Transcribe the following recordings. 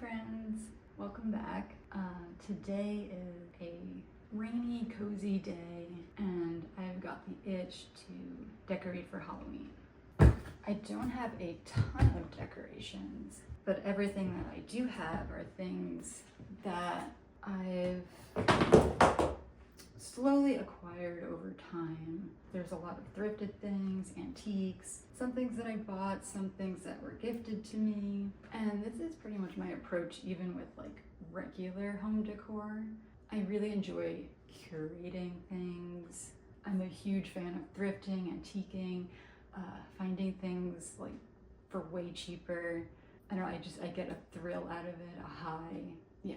friends, welcome back. Today is a rainy, cozy day, and I've got the itch to decorate for Halloween. I don't have a ton of decorations, but everything that I do have are things that I've slowly acquired over time. There's a lot of thrifted things, antiques, some things that I bought, some things that were gifted to me. And this is pretty much my approach even with like regular home decor. I really enjoy curating things. I'm a huge fan of thrifting, antiquing, finding things like for way cheaper. I don't know, I get a thrill out of it, a high. Yeah,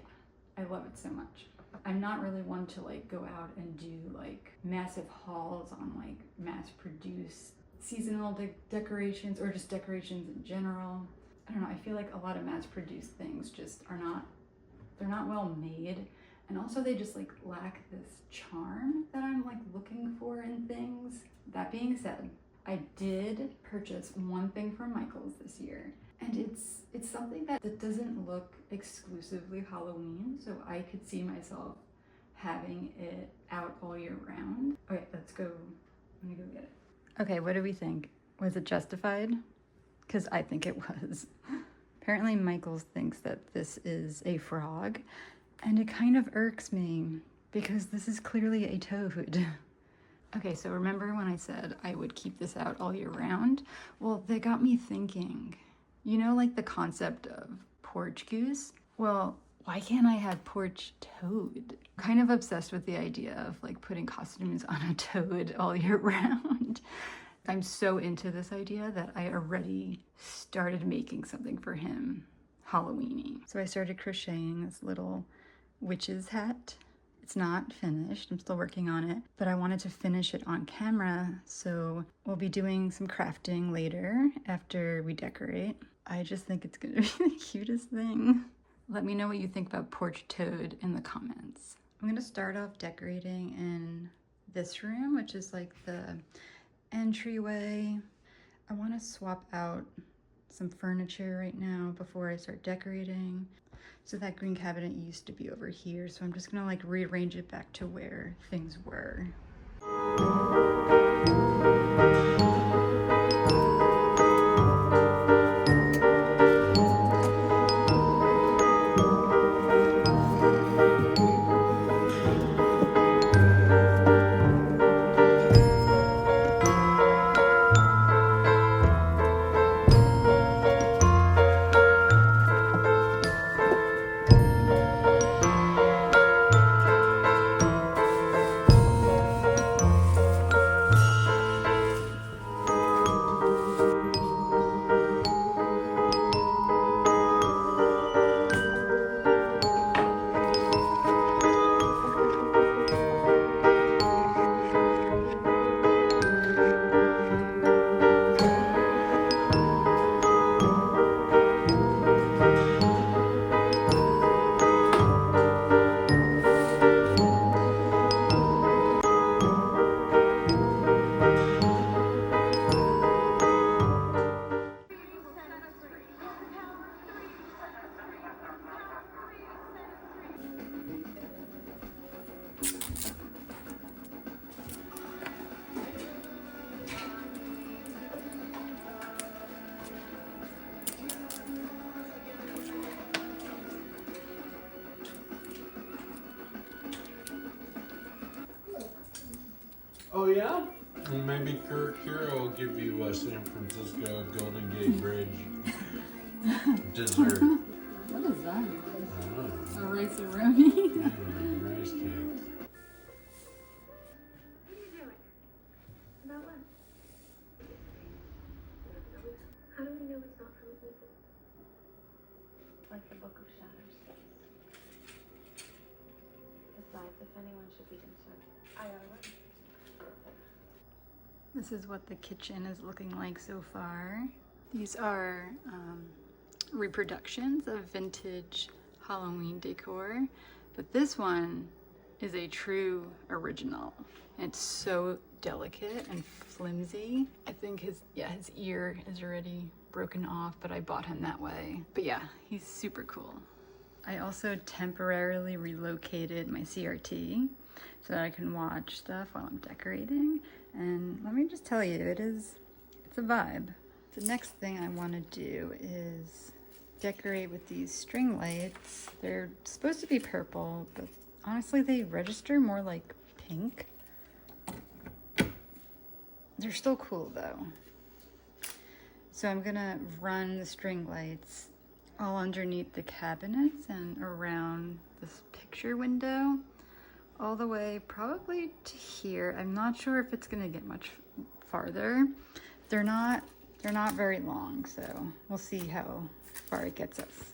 I love it so much. I'm not really one to like go out and do like massive hauls on like mass produced seasonal decorations or just decorations in general. I don't know, I feel like a lot of mass produced things just they're not well made, and also they just like lack this charm that I'm like looking for in things. That being said, I did purchase one thing from Michael's this year, and it's something that doesn't look exclusively Halloween, so I could see myself having it out all year round. Okay, let me go get it. Okay, what do we think? Was it justified? Because I think it was. Apparently Michael's thinks that this is a frog, and it kind of irks me because this is clearly a toad. Okay, so remember when I said I would keep this out all year round? Well, that got me thinking. You know, like the concept of porch goose? Well, why can't I have porch toad? Kind of obsessed with the idea of like putting costumes on a toad all year round. I'm so into this idea that I already started making something for him Halloween-y. So I started crocheting this little witch's hat. It's not finished, I'm still working on it, but I wanted to finish it on camera, so we'll be doing some crafting later after we decorate. I just think it's gonna be the cutest thing. Let me know what you think about porch toad in the comments. I'm gonna start off decorating in this room, which is like the entryway. I wanna swap out some furniture right now before I start decorating. So that green cabinet used to be over here, so I'm just gonna like rearrange it back to where things were. Oh yeah? And maybe Kira will give you a San Francisco Golden Gate Bridge dessert. What is that? I don't know. A rice-a-roni? Yeah, rice cake. What are you doing? About what? How do we know it's not from evil? Like the Book of Shadows. Besides, if anyone should be concerned, I gotta run. This is what the kitchen is looking like so far. These are reproductions of vintage Halloween decor, but this one is a true original. It's so delicate and flimsy. I think his ear is already broken off, but I bought him that way. But yeah, he's super cool. I also temporarily relocated my CRT so that I can watch stuff while I'm decorating. And let me just tell you, it's a vibe. The next thing I want to do is decorate with these string lights. They're supposed to be purple, but honestly they register more like pink. They're still cool though. So I'm gonna run the string lights all underneath the cabinets and around this picture window all the way probably to here. I'm not sure if it's gonna get much farther. They're not very long, so we'll see how far it gets us.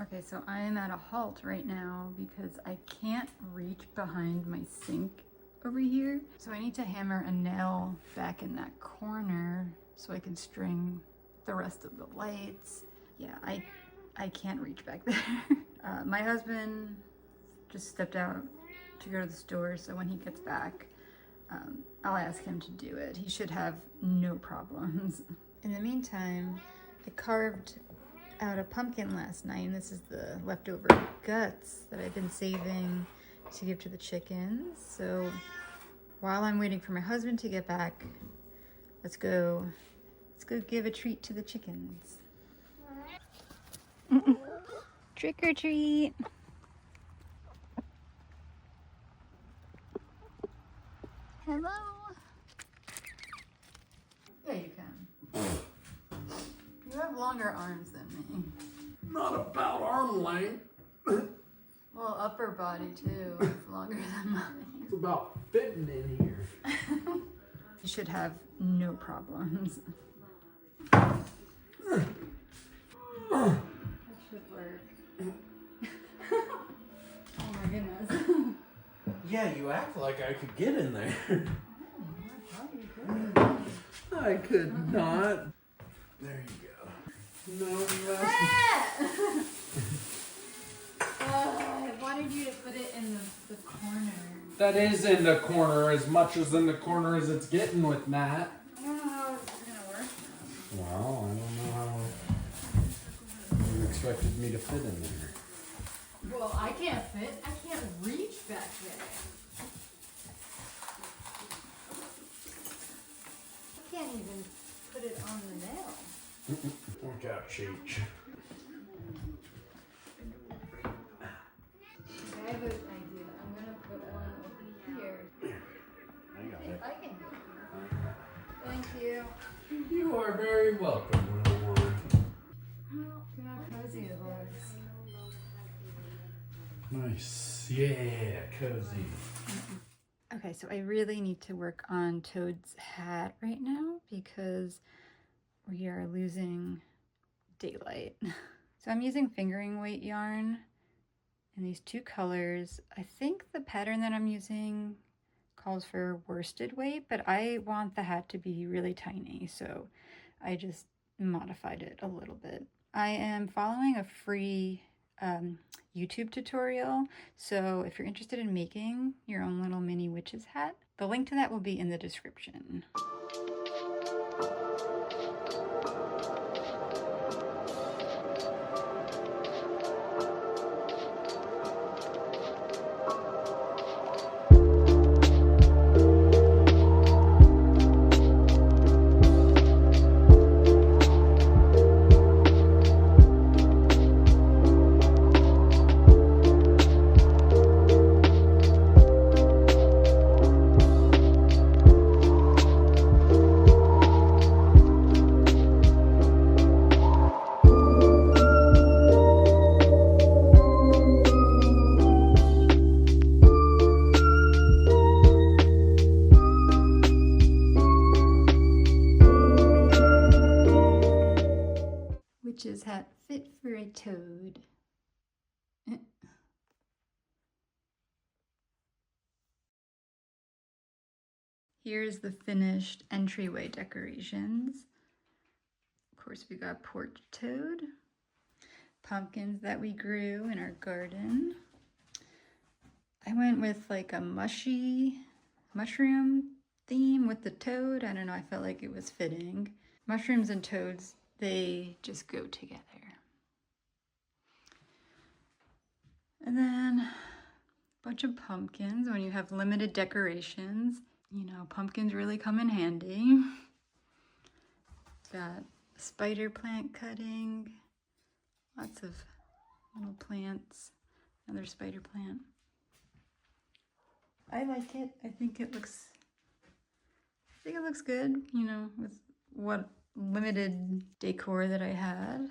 Okay, so I am at a halt right now because I can't reach behind my sink over here. So I need to hammer a nail back in that corner so I can string the rest of the lights. Yeah, I can't reach back there. My husband just stepped out to go to the store, so when he gets back, I'll ask him to do it. He should have no problems. In the meantime, I carved out a pumpkin last night, and this is the leftover guts that I've been saving to give to the chickens. So while I'm waiting for my husband to get back, let's go give a treat to the chickens. Trick or treat. Hello. Yeah, you can. You have longer arms than me. Not about arm length. Well, upper body too. It's longer than mine. It's about fitting in here. You should have no problems. That should work. Oh my goodness. Yeah, you act like I could get in there. I thought you could. I could not. There you go. No, I wanted you to put it in the corner. that is in the corner as much as in the corner as it's getting with Nat. I don't know how it's gonna work now. Well, I don't know how you expected me to fit in there. Well, I can't fit. I can't reach back there. I can't even put it on the nail. Work out, Cheech. I have an idea. I'm gonna put one over here. I got If it. I can do it. Thank you. You are very welcome, little one. Look how cozy it looks. Nice. Yeah, cozy. Okay, so I really need to work on Toad's hat right now because we are losing daylight. So I'm using fingering weight yarn in these two colors. I think the pattern that I'm using calls for worsted weight, but I want the hat to be really tiny, so I just modified it a little bit. I am following a free YouTube tutorial, so if you're interested in making your own little mini witch's hat, the link to that will be in the description. Witch's hat fit for a toad. Here's the finished entryway decorations. Of course, we got porch toad, pumpkins that we grew in our garden. I went with like a mushy mushroom theme with the toad. I don't know, I felt like it was fitting. Mushrooms and toads, they just go together. And then a bunch of pumpkins. When you have limited decorations, you know, pumpkins really come in handy. Got spider plant cutting, lots of little plants, another spider plant. I like it. I think it looks good, you know, with what limited decor that I had.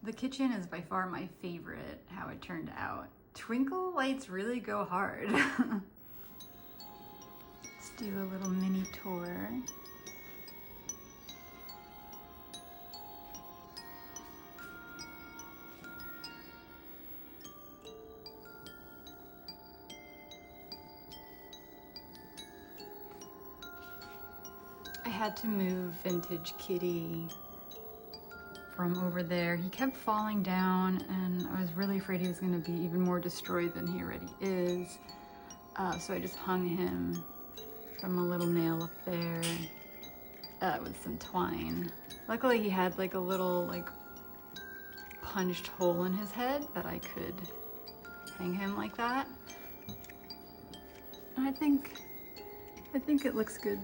The kitchen is by far my favorite, how it turned out. Twinkle lights really go hard. Let's do a little mini tour. I had to move Vintage Kitty from over there. He kept falling down and I was really afraid he was going to be even more destroyed than he already is. So I just hung him from a little nail up there with some twine. Luckily he had like a little like punched hole in his head that I could hang him like that. And I think it looks good.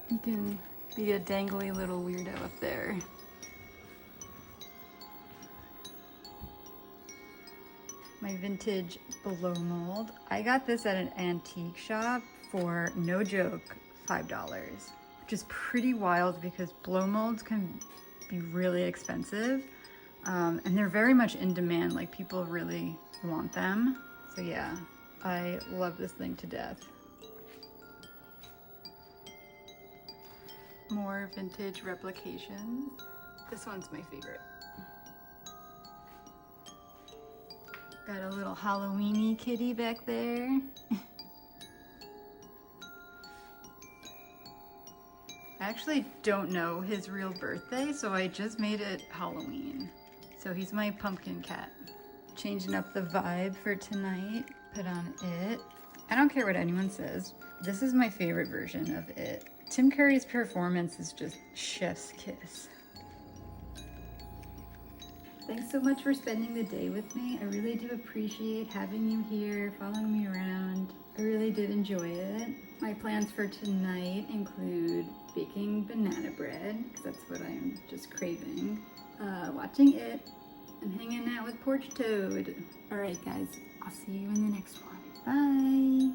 He can be a dangly little weirdo up there. My vintage blow mold. I got this at an antique shop for, no joke, $5, which is pretty wild because blow molds can be really expensive. And they're very much in demand, like people really want them. So yeah, I love this thing to death. More vintage replications. This one's my favorite. Got a little Halloween-y kitty back there. I actually don't know his real birthday, so I just made it Halloween. So he's my pumpkin cat. Changing up the vibe for tonight. Put on It. I don't care what anyone says. This is my favorite version of It. Tim Curry's performance is just chef's kiss. Thanks so much for spending the day with me. I really do appreciate having you here, following me around. I really did enjoy it. My plans for tonight include baking banana bread, because that's what I'm just craving, watching It, and hanging out with Porch Toad. All right, guys, I'll see you in the next one. Bye.